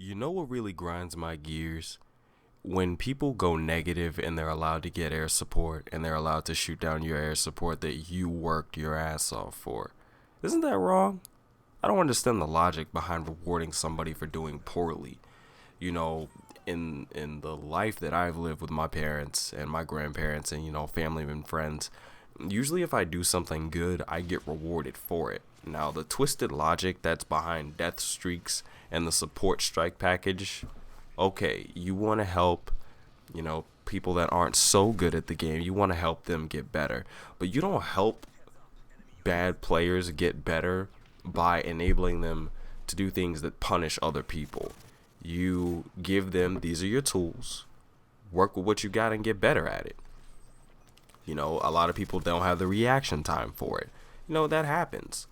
You know what really grinds my gears? When people go negative and they're allowed to get air support and they're allowed to shoot down your air support that you worked your ass off for. Isn't that wrong? I don't understand the logic behind rewarding somebody for doing poorly. You know, in the life that I've lived with my parents and my grandparents and family and friends, usually if I do something good, I get rewarded for it. Now, the twisted logic that's behind death streaks and the support strike package, okay, you want to help, people that aren't so good at the game. You want to help them get better, but you don't help bad players get better by enabling them to do things that punish other people. You give them, these are your tools, work with what you got and get better at it. A lot of people don't have the reaction time for it. That happens.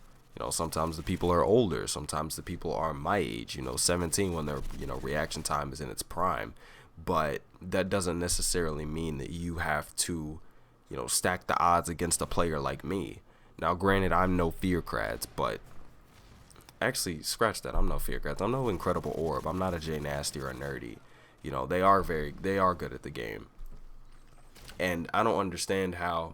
Sometimes the people are older. Sometimes the people are my age, 17 when their, reaction time is in its prime. But that doesn't necessarily mean that you have to, stack the odds against a player like me. Now, granted, I'm no Fearcrats, but actually, scratch that. I'm no Fearcrats. I'm no Incredible Orb. I'm not a J Nasty or a Nerdy. They are good at the game. And I don't understand how,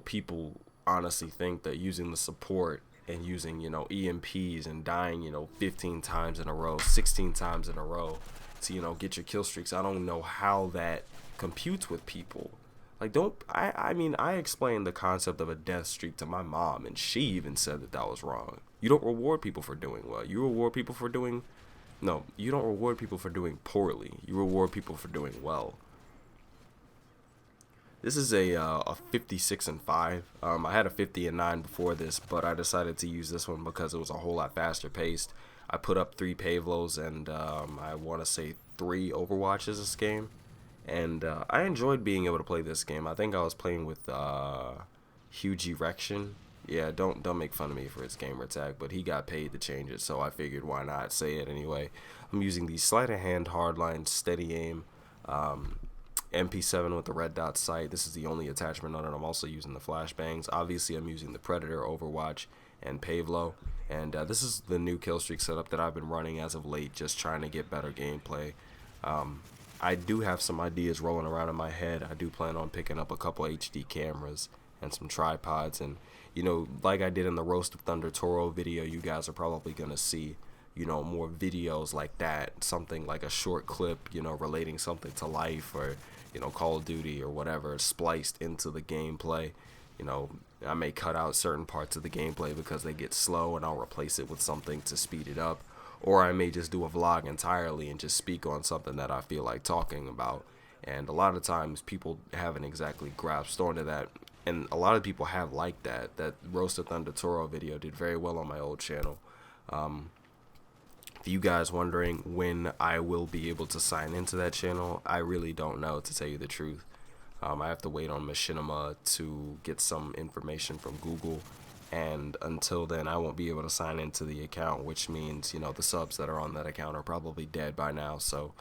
people honestly think that using the support and using, EMPs and dying, 15 times in a row, 16 times in a row to, get your kill streaks. I don't know how that computes with people. Like, I explained the concept of a death streak to my mom, and she even said that was wrong. You don't reward people for doing well. You reward people for doing, no, you don't reward people for doing poorly. You reward people for doing well. This is a 56 and 5. I had a 50 and 9 before this, but I decided to use this one because it was a whole lot faster paced. I put up 3 Pavlos and I want to say 3 Overwatches this game, and I enjoyed being able to play this game. I think I was playing with Huge Erection. Yeah, don't make fun of me for his gamer tag, but he got paid to change it, so I figured why not say it anyway. I'm using the sleight of hand, hardline, steady aim. MP7 with the red dot sight. This is the only attachment on it. I'm also using the flashbangs. Obviously, I'm using the Predator, Overwatch, and Pavlo. And this is the new killstreak setup that I've been running as of late, just trying to get better gameplay. I do have some ideas rolling around in my head. I do plan on picking up a couple HD cameras and some tripods. And, like I did in the Roast of Thunder Toro video, you guys are probably going to see more videos like that, something like a short clip, relating something to life or, Call of Duty or whatever, spliced into the gameplay. I may cut out certain parts of the gameplay because they get slow and I'll replace it with something to speed it up. Or I may just do a vlog entirely and just speak on something that I feel like talking about. And a lot of times people haven't exactly grasped onto that. And a lot of people have liked that. That Roast of Thunder Toro video did very well on my old channel. You guys wondering when I will be able to sign into that channel, I really don't know, to tell you the truth. I have to wait on Machinima to get some information from Google, and until then I won't be able to sign into the account, which means the subs that are on that account are probably dead by now. So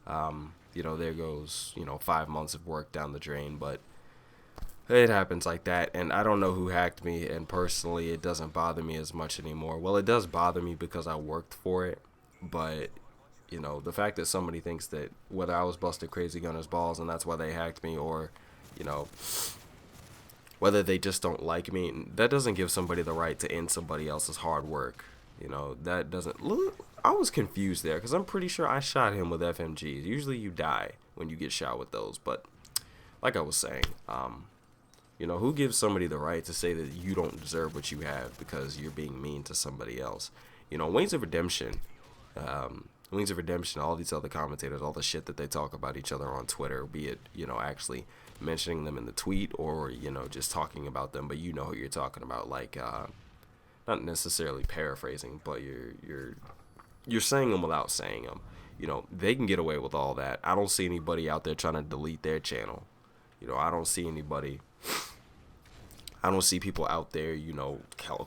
there goes 5 months of work down the drain. But it happens like that, and I don't know who hacked me, and personally it doesn't bother me as much anymore. Well, it does bother me because I worked for it, but the fact that somebody thinks that whether I was busted crazy gunner's balls and that's why they hacked me, or whether they just don't like me, that doesn't give somebody the right to end somebody else's hard work. That doesn't look. I was confused there because I'm pretty sure I shot him with FMGs. Usually you die when you get shot with those, but like I was saying, who gives somebody the right to say that you don't deserve what you have because you're being mean to somebody else? Wings of Redemption, all these other commentators, all the shit that they talk about each other on Twitter, be it, actually mentioning them in the tweet or, just talking about them, but who you're talking about, like, not necessarily paraphrasing, but you're saying them without saying them. They can get away with all that. I don't see anybody out there trying to delete their channel. I don't see anybody. I don't see people out there,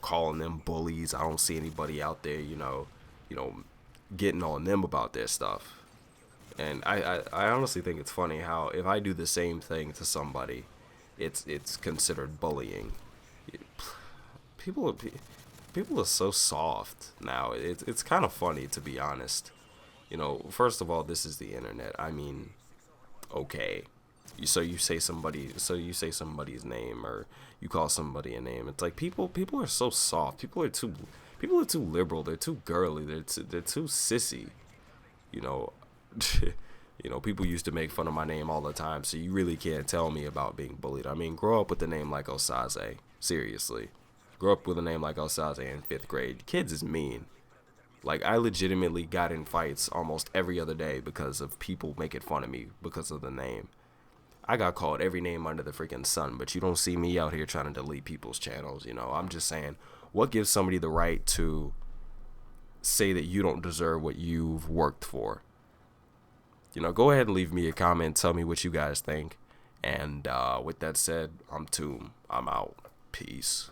calling them bullies. I don't see anybody out there, getting on them about their stuff. And I honestly think it's funny how if I do the same thing to somebody, it's considered bullying. People are so soft now. It's kind of funny, to be honest. First of all, this is the internet. I mean, okay. So you say somebody's name, or you call somebody a name. It's like people are so soft. People are too liberal. They're too girly. They're too sissy. You know, people used to make fun of my name all the time. So you really can't tell me about being bullied. I mean, grow up with a name like Osaze. Seriously, grow up with a name like Osaze in 5th grade. Kids is mean. Like, I legitimately got in fights almost every other day because of people making fun of me because of the name. I got called every name under the freaking sun, but you don't see me out here trying to delete people's channels. I'm just saying, what gives somebody the right to say that you don't deserve what you've worked for? Go ahead and leave me a comment. Tell me what you guys think. And with that said, I'm Toom. I'm out. Peace.